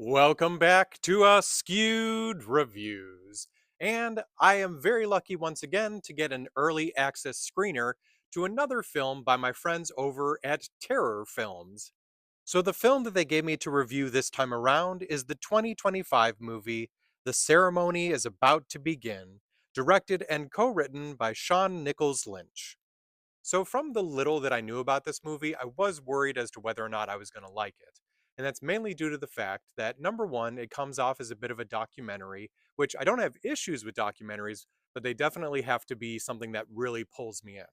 Welcome back to Askewed Reviews. And I am very lucky once again to get an early access screener to another film by my friends over at Terror Films. So, the film that they gave me to review this time around is the 2025 movie The Ceremony is About to Begin, directed and co written by Sean Nichols Lynch. So, from the little that I knew about this movie, I was worried as to whether or not I was going to like it. And that's mainly due to the fact that number one, it comes off as a bit of a documentary, which I don't have issues with documentaries, but they definitely have to be something that really pulls me in.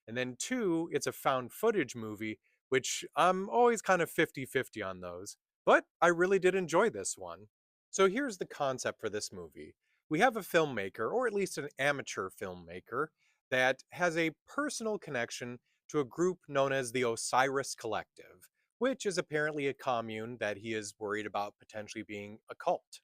And then two, it's a found footage movie, which I'm always kind of 50-50 on those. But I really did enjoy this one. So here's the concept for this movie. We have a filmmaker, or at least an amateur filmmaker, that has a personal connection to a group known as the Osiris Collective, which is apparently a commune that he is worried about potentially being a cult.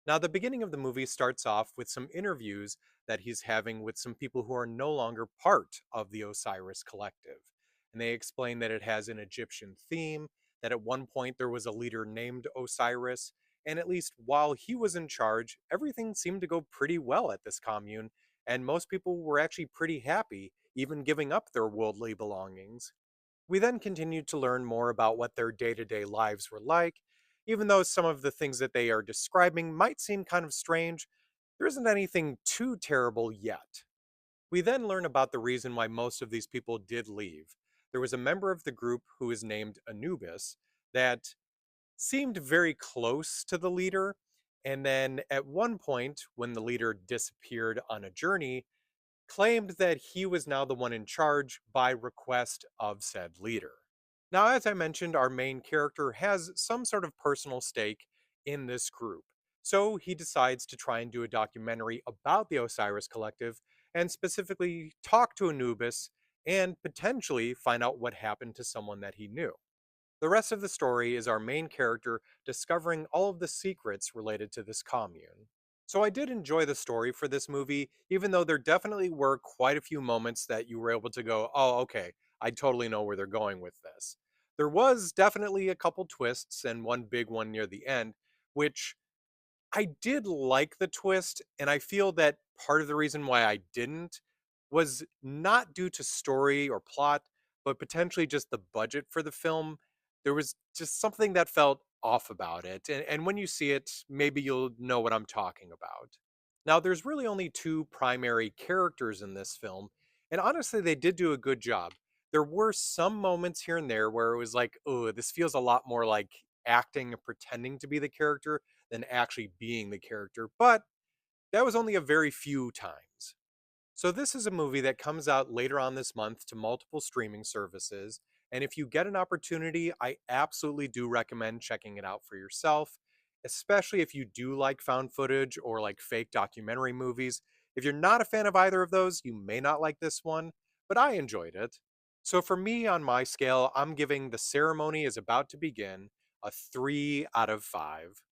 Now, the beginning of the movie starts off with some interviews that he's having with some people who are no longer part of the Osiris Collective. And they explain that it has an Egyptian theme, that at one point there was a leader named Osiris, and at least while he was in charge, everything seemed to go pretty well at this commune, and most people were actually pretty happy, even giving up their worldly belongings. We then continued to learn more about what their day to day lives were like. Even though some of the things that they are describing might seem kind of strange, there isn't anything too terrible yet. We then learn about the reason why most of these people did leave. There was a member of the group who is named Anubis that seemed very close to the leader. And then at one point, when the leader disappeared on a journey, claimed that he was now the one in charge by request of said leader. Now, as I mentioned, our main character has some sort of personal stake in this group. So he decides to try and do a documentary about the Osiris Collective and specifically talk to Anubis and potentially find out what happened to someone that he knew. The rest of the story is our main character discovering all of the secrets related to this commune. So I did enjoy the story for this movie, even though there definitely were quite a few moments that you were able to go, oh, okay, I totally know where they're going with this. There was definitely a couple twists and one big one near the end, which I did like the twist, and I feel that part of the reason why I didn't was not due to story or plot, but potentially just the budget for the film. There was just something that felt off about it. And when you see it, maybe you'll know what I'm talking about. Now, there's really only two primary characters in this film, and honestly, they did do a good job. There were some moments here and there where it was like, oh, this feels a lot more like acting and pretending to be the character than actually being the character, but that was only a very few times. So, this is a movie that comes out later on this month to multiple streaming services. And if you get an opportunity, I absolutely do recommend checking it out for yourself, especially if you do like found footage or like fake documentary movies. If you're not a fan of either of those, you may not like this one, but I enjoyed it. So, for me, on my scale, I'm giving The Ceremony is About to Begin a 3 out of 5.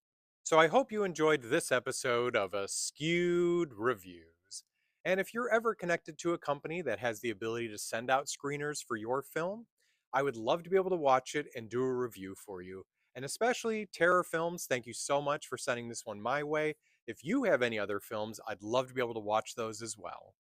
So I hope you enjoyed this episode of Askewed Reviews. And if you're ever connected to a company that has the ability to send out screeners for your film, I would love to be able to watch it and do a review for you. And especially Terror Films, thank you so much for sending this one my way. If you have any other films, I'd love to be able to watch those as well.